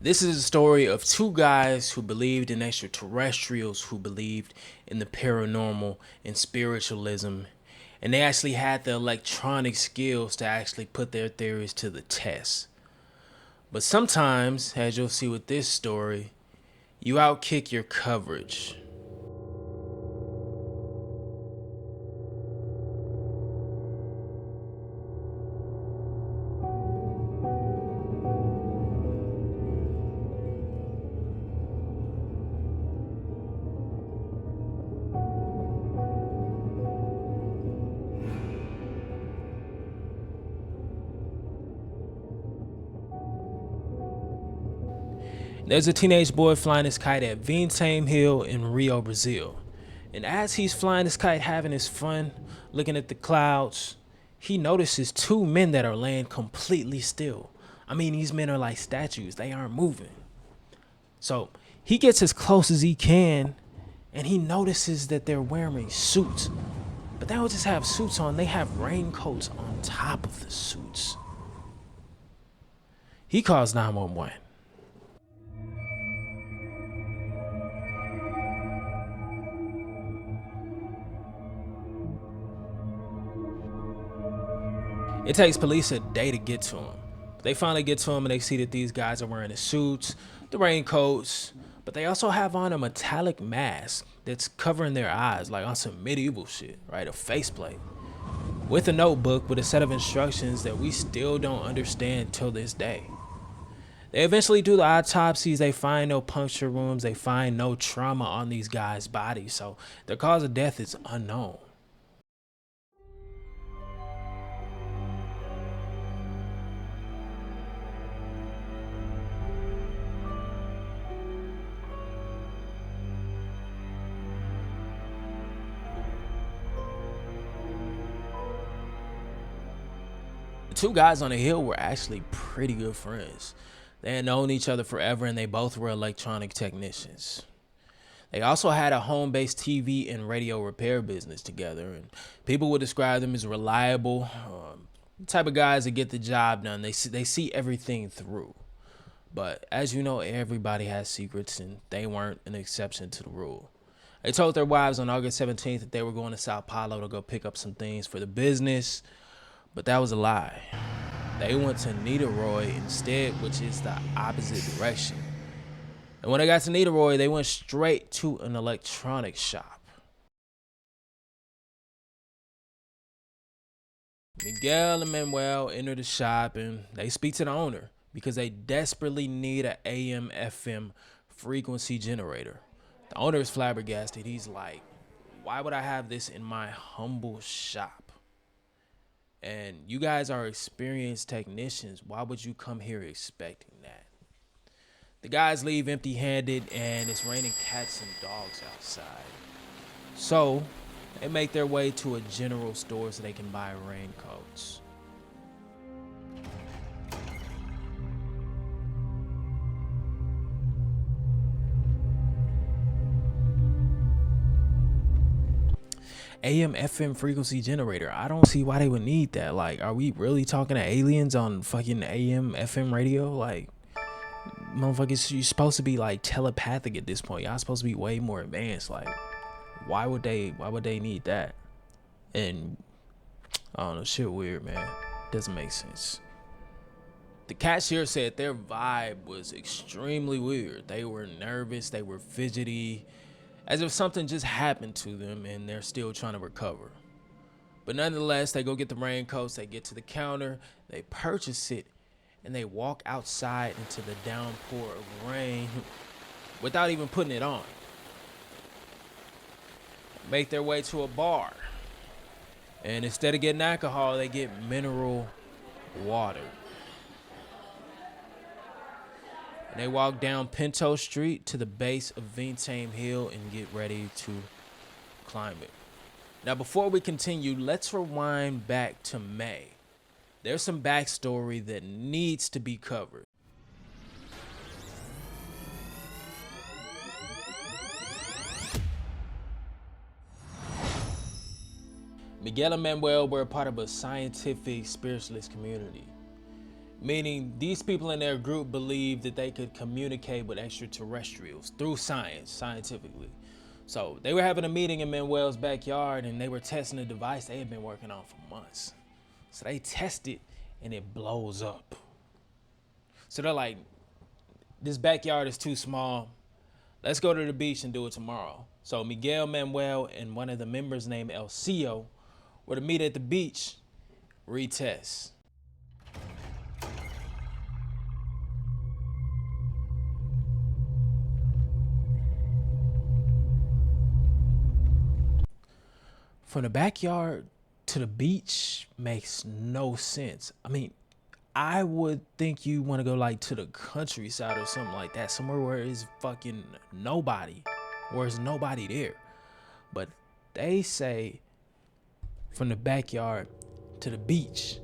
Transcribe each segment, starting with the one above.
This is a story of two guys who believed in extraterrestrials, who believed in the paranormal and spiritualism, and they actually had the electronic skills to actually put their theories to the test. But sometimes, as you'll see with this story, you outkick your coverage. There's a teenage boy flying his kite at Vintame Hill in Rio, Brazil. And as he's flying his kite, having his fun, looking at the clouds, he notices two men that are laying completely still. I mean, these men are like statues, they aren't moving. So he gets as close as he can, and he notices that they're wearing suits. But they don't just have suits on, they have raincoats on top of the suits. He calls 911. It takes police a day to get to him. They finally get to him and they see that these guys are wearing the suits, the raincoats, but they also have on a metallic mask that's covering their eyes, like on some medieval shit, right? A faceplate. With a notebook with a set of instructions that we still don't understand till this day. They eventually do the autopsies, they find no puncture wounds, they find no trauma on these guys' bodies, so their cause of death is unknown. The two guys on the hill were actually pretty good friends. They had known each other forever and they both were electronic technicians. They also had a home-based TV and radio repair business together, and people would describe them as reliable, type of guys that get the job done. They see everything through. But as you know, everybody has secrets, and they weren't an exception to the rule. They told their wives on August 17th that they were going to Sao Paulo to go pick up some things for the business, but that was a lie. They went to Niterói instead, which is the opposite direction. And when they got to Niterói, they went straight to an electronics shop. Miguel and Manuel enter the shop and they speak to the owner because they desperately need an AM FM frequency generator. The owner is flabbergasted. He's like, why would I have this in my humble shop? And you guys are experienced technicians. Why would you come here expecting that? The guys leave empty-handed and it's raining cats and dogs outside. So they make their way to a general store so they can buy raincoats. AM FM frequency generator. I don't see why they would need that. Like, are we really talking to aliens on fucking AM FM radio? Like, motherfuckers, you're supposed to be like telepathic at this point. Y'all supposed to be way more advanced. Like, why would they need that? And I don't know, shit weird, man. Doesn't make sense. The cashier said their vibe was extremely weird. They were nervous, they were fidgety, as if something just happened to them and they're still trying to recover. But nonetheless, they go get the raincoats, they get to the counter, they purchase it, and they walk outside into the downpour of rain without even putting it on. Make their way to a bar, and instead of getting alcohol, they get mineral water. And they walk down Pinto Street to the base of Vintame Hill and get ready to climb it. Now, before we continue, let's rewind back to May. There's some backstory that needs to be covered. Miguel and Manuel were a part of a scientific spiritualist community. Meaning these people in their group believed that they could communicate with extraterrestrials through science, scientifically. So they were having a meeting in Manuel's backyard and they were testing a device they had been working on for months. So they test it and it blows up. So they're like, this backyard is too small. Let's go to the beach and do it tomorrow. So Miguel, Manuel, and one of the members named El Cio were to meet at the beach, retest. From the backyard to the beach makes no sense. I mean, I would think you want to go like to the countryside or something like that, somewhere where it's fucking nobody, where there's nobody there. But they say from the backyard to the beach.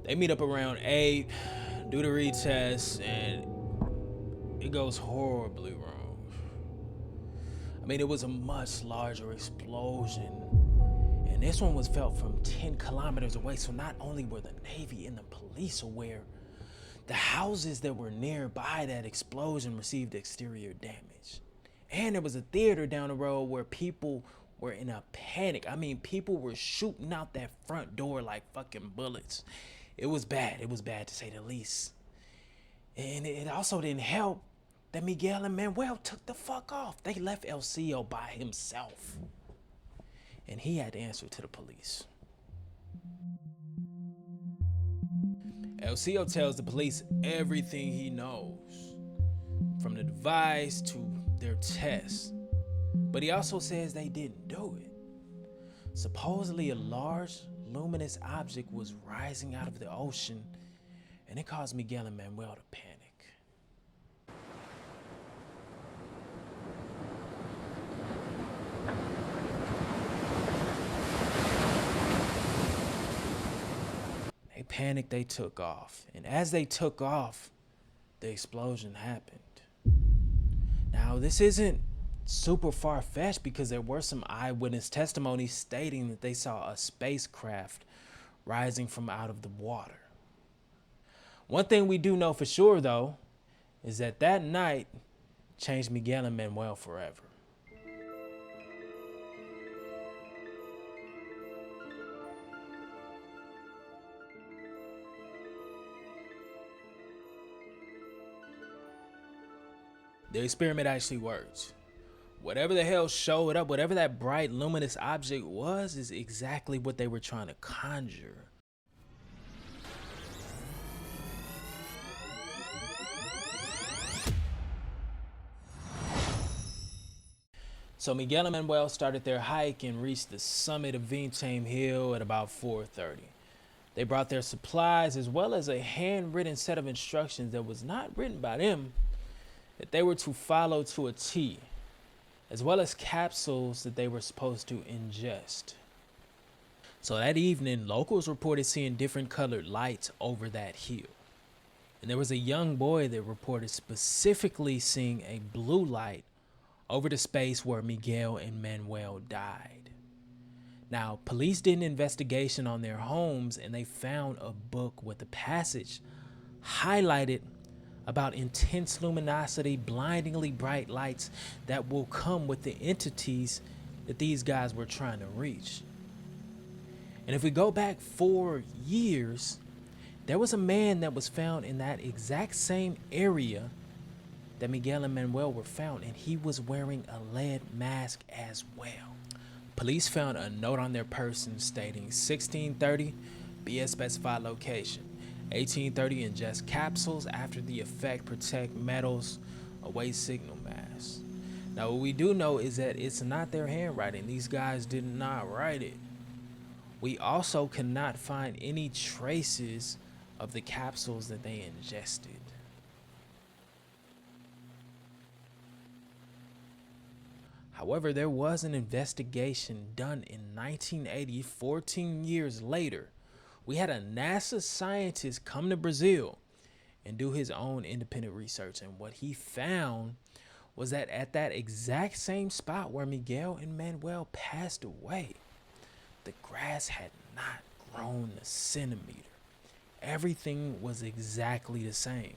They meet up around 8, do the retest, and it goes horribly wrong. I mean, it was a much larger explosion, and this one was felt from 10 kilometers away. So not only were the Navy and the police aware, the houses that were nearby that explosion received exterior damage. And there was a theater down the road where people were in a panic. I mean, people were shooting out that front door like fucking bullets. It was bad. It was bad to say the least. And it also didn't help that Miguel and Manuel took the fuck off. They left El Cio by himself. And he had to answer to the police. El Cio tells the police everything he knows, from the device to their tests. But he also says they didn't do it. Supposedly a large luminous object was rising out of the ocean, and it caused Miguel and Manuel to panic. They panicked, they took off. And as they took off, the explosion happened. Now, this isn't super far-fetched because there were some eyewitness testimonies stating that they saw a spacecraft rising from out of the water. One thing we do know for sure, though, is that that night changed Miguel and Manuel forever. The experiment actually worked. Whatever the hell showed up, whatever that bright luminous object was, is exactly what they were trying to conjure. So Miguel and Manuel started their hike and reached the summit of Vintem Hill at about 4:30. They brought their supplies as well as a handwritten set of instructions that was not written by them, that they were to follow to a T, as well as capsules that they were supposed to ingest. So that evening, locals reported seeing different colored lights over that hill. And there was a young boy that reported specifically seeing a blue light over the space where Miguel and Manuel died. Now, police did an investigation on their homes and they found a book with a passage highlighted about intense luminosity, blindingly bright lights that will come with the entities that these guys were trying to reach. And if we go back 4 years, there was a man that was found in that exact same area that Miguel and Manuel were found, and he was wearing a lead mask as well. Police found a note on their person stating 1630, be at specified location. 1830, ingest capsules after the effect, protect metals, await signal mass. Now what we do know is that it's not their handwriting. These guys did not write it. We also cannot find any traces of the capsules that they ingested. However, there was an investigation done in 1980, 14 years later. We had a NASA scientist come to Brazil and do his own independent research. And what he found was that at that exact same spot where Miguel and Manuel passed away, the grass had not grown a centimeter. Everything was exactly the same.